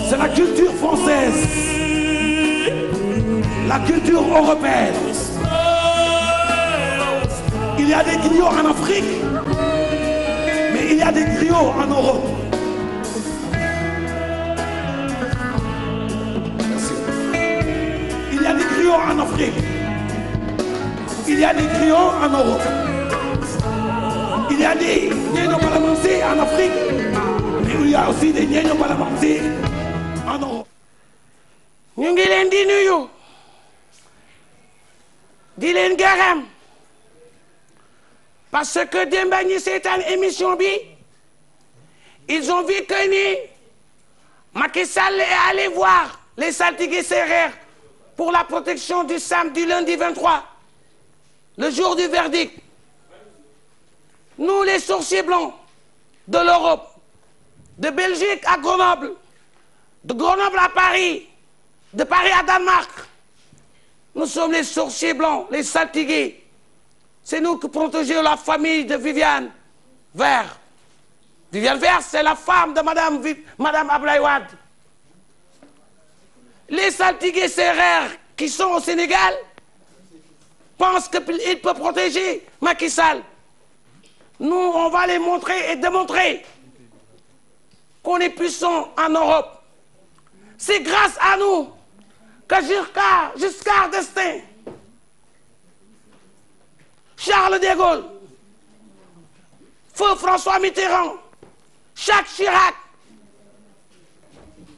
C'est la culture française, la culture européenne. Il y a des griots en Afrique, mais il y a des griots en Europe. Merci. Il y a des griots en Afrique. Il y a des griots en Europe. Il y a des Nyeno Balamansi en Afrique, mais il y a aussi des Nyeno Balamansi en Europe. Ñu ngi leen di nuyu di leen gërëm parce que démb ñi seetaan émission bi ils ont vu que ni Macky Sall est allé voir les saltigués sérères pour la protection du samedi lundi 23, le jour du verdict. Nous, les sorciers blancs de l'Europe, de Belgique à Grenoble, de Grenoble à Paris, de Paris à Danemark, nous sommes les sorciers blancs, les saltigués. C'est nous qui protégeons la famille de Viviane Vert. Viviane Vert, c'est la femme de Madame Abdoulaye Wade. Les saltigués sérères qui sont au Sénégal pensent qu'ils peuvent protéger Macky Sall. Nous, on va les montrer et démontrer qu'on est puissant en Europe. C'est grâce à nous que Giscard d'Estaing, Charles de Gaulle, Feu François Mitterrand, Jacques Chirac,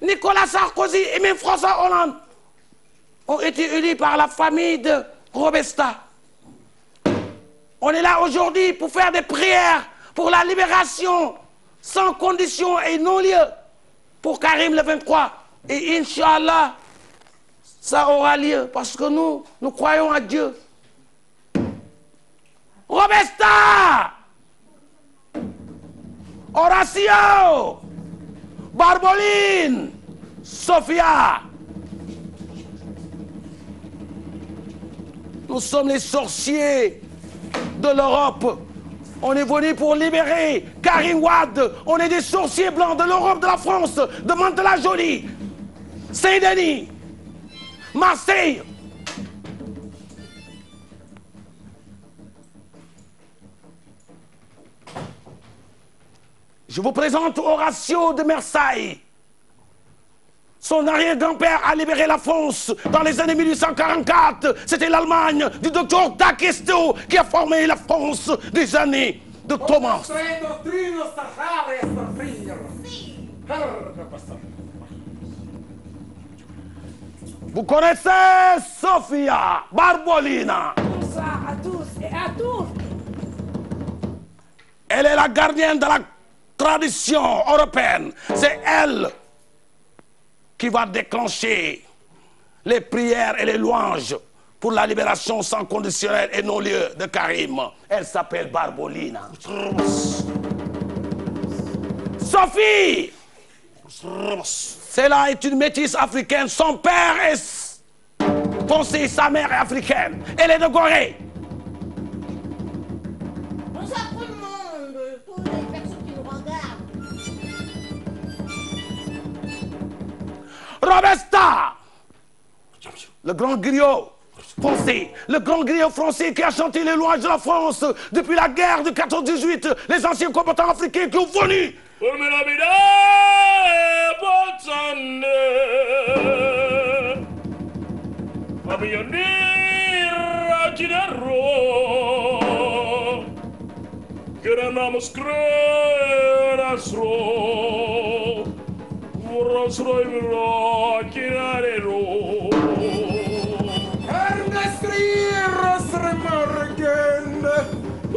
Nicolas Sarkozy et même François Hollande ont été élus par la famille de Robesta. On est là aujourd'hui pour faire des prières pour la libération sans condition et non-lieu pour Karim le 23. Et Inch'Allah, ça aura lieu parce que nous croyons à Dieu. Robesta, Horacio, Barboline, Sophia. Nous sommes les sorciers de l'Europe. On est venu pour libérer Karim Wade. On est des sorciers blancs de l'Europe, de la France, de Mantes-la-Jolie, Saint-Denis, Marseille. Je vous présente Horacio de Versailles. Son arrière-grand-père a libéré la France dans les années 1844. C'était l'Allemagne du docteur D'Aquisto qui a formé la France des années de Thomas. Vous connaissez Sofia Barbolina? Bonsoir à tous et à tous. Elle est la gardienne de la tradition européenne. C'est elle qui va déclencher les prières et les louanges pour la libération sans conditionnel et non-lieu de Karim. Elle s'appelle Barbolina. Sophie! Celle-là est une métisse africaine. Son père est français, sa mère est africaine. Elle est de Gorée. Bonsoir tout le monde, toutes les personnes qui nous regardent. Robesta, le grand griot français, le grand griot français qui a chanté les louanges de la France depuis la guerre de 14-18, les anciens combattants africains qui ont venu.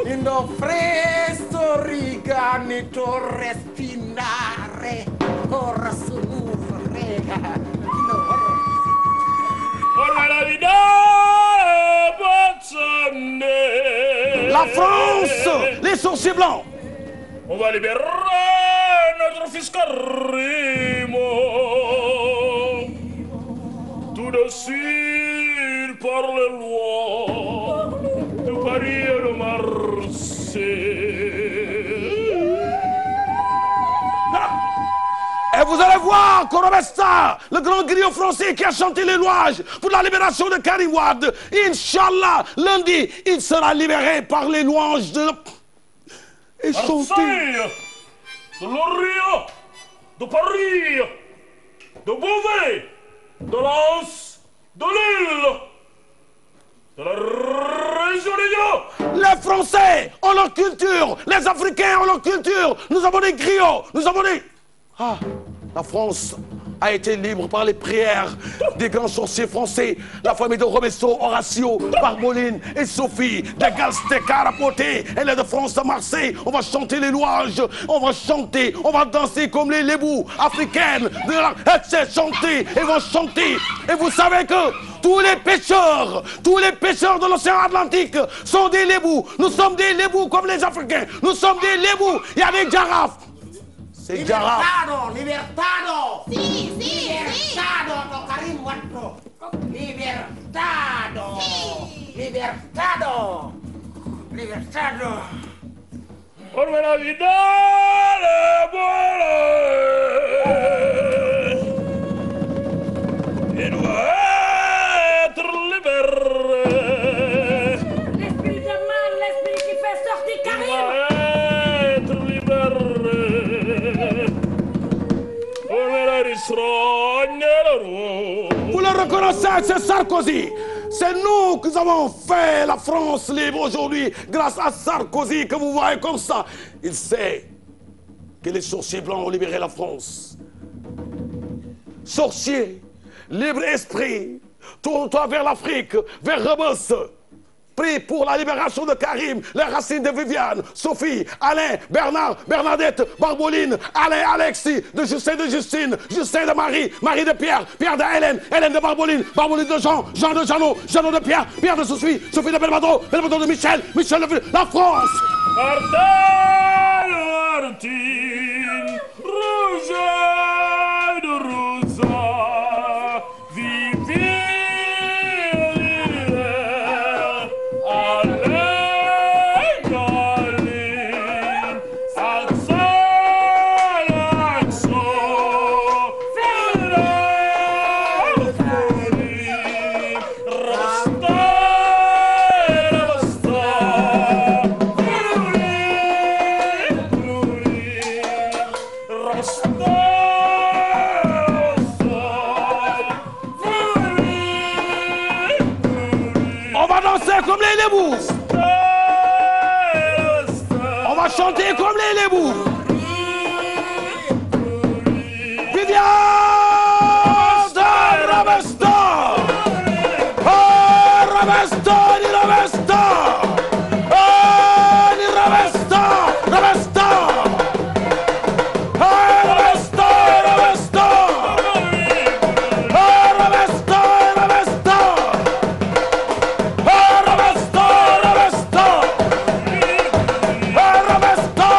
Indo fresto rigani torre spinare ora rega La France, les sorciers blancs. On va libérer notre fils Karim. Tout de suite par les lois de Paris et de Marseille. Et vous allez voir Korobesta, le grand griot français qui a chanté les louanges pour la libération de Karim Wade. Inch'Allah, lundi, il sera libéré par les louanges de... Et chanté. Marseille, de Lorient, de Paris, de Beauvais, de Lens, de Lille, de la région de Lyon. Les Français ont leur culture, les Africains ont leur culture. Nous avons des griots, nous avons des... Ah, la France a été libre par les prières des grands sorciers français, la famille de Robesso, Horacio, Barboline et Sophie, de Galste, Carapoté, elle est de France, de Marseille. On va chanter les louanges, on va chanter, on va danser comme les lébous africaines. Elles savent chanter, elles vont chanter. Et vous savez que tous les pêcheurs de l'océan Atlantique sont des lébous. Nous sommes des lébous comme les Africains. Nous sommes des lébous. Il y a des girafes. C'est girafe. Libertado! Si, Libertado, to Karim Wade. Libertado! Libertado! Libertado! Por la Vidal, il doit être libéré. L'esprit de mal, l'esprit qui fait sortir Il Karim. doit être libéré. Vous le reconnaissez, c'est Sarkozy. C'est nous qui avons fait la France libre aujourd'hui, grâce à Sarkozy, que vous voyez comme ça. Il sait que les sorciers blancs ont libéré la France. Sorcier, libre esprit, tourne-toi vers l'Afrique, vers Rebus. Prie pour la libération de Karim, les racines de Viviane, Sophie, Alain, Bernard, Bernadette, Barboline, Alain, Alexis, de Justin de Justine, Justin de Marie, Marie de Pierre, Pierre de Hélène, Hélène de Barboline, Barboline de Jean, Jean de Jeannot, Jeannot de Pierre, Pierre de Sophie, Sophie de Belmondo, Belmondo de Michel, Michel de la France. Martin, Martine, Roger de Rosa, Vivi. Comme les lébous. On va chanter comme les lébous. Viviane de Ravesta. Oh, Ravesta, ni Ravesta. Oh, ni Ravesta, Ravesta. Oh, Ravesta, Ravesta. Oh, Ravesta, Ravesta. Ravesta,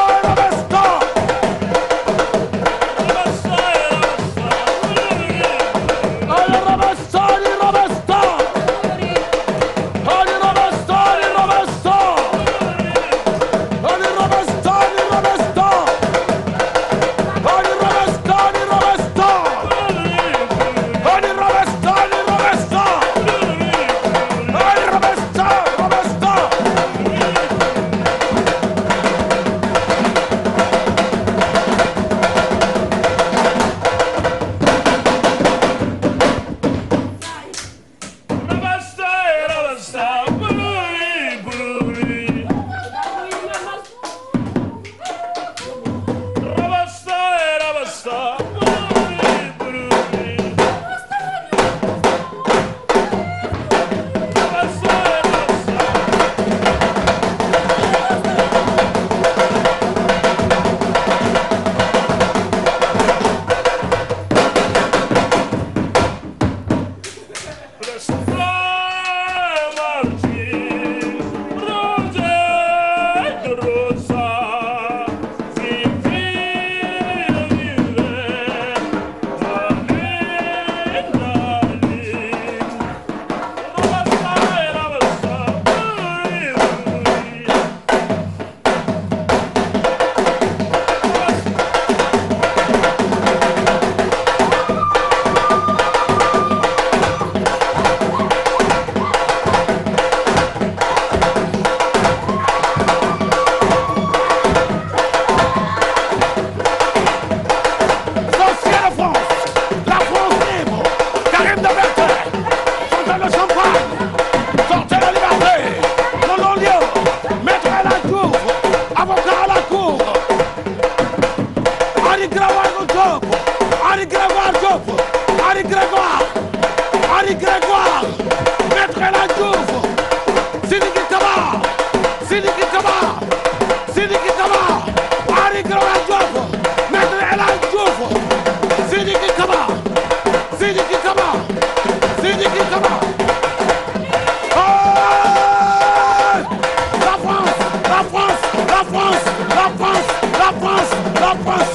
Henri Grégoire Diop, Henri Grégoire Diop, Henri Grégoire, Henri Grégoire, Maître El Hadj Diouf, Sidiki Kaba, Sidiki Kaba, Sidiki Kaba, Henri Grégoire Diop, Maître El Hadj Diouf, Sidiki Kaba, Sidiki Kaba, Sidiki Kaba. La France, la France, la France, la France, la France, la France.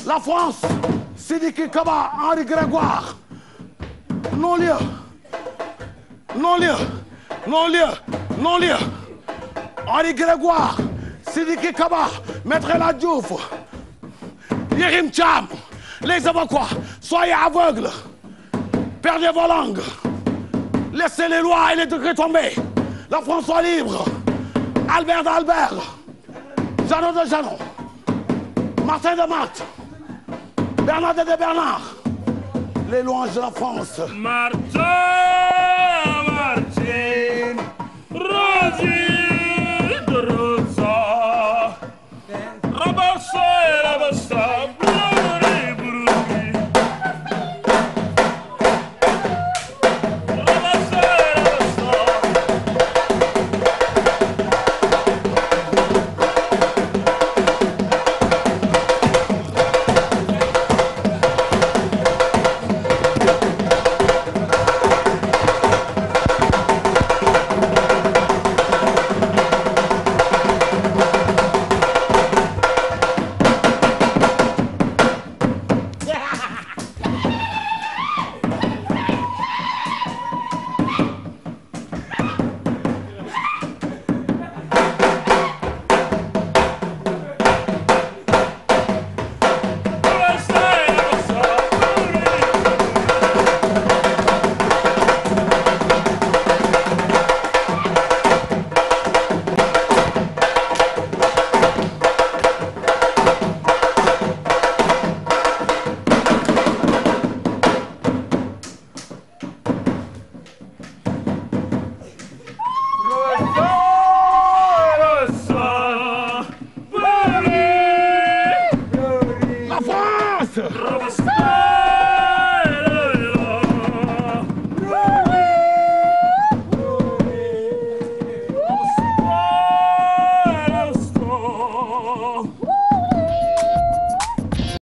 La France, Sidiki Kaba, Henri Grégoire. Non-lieu, non-lieu, non-lieu, non-lieu. Henri Grégoire, Sidiki Kaba, Maître El Hadj Diouf, Yérim Thiam, les avocats, soyez aveugles, perdez vos langues, laissez les lois et les décrets tomber. La France soit libre. Albert d'Albert, Jeannot de Jeannot, Martin de Marthe, Bernard de Bernard, les louanges de la France. Martin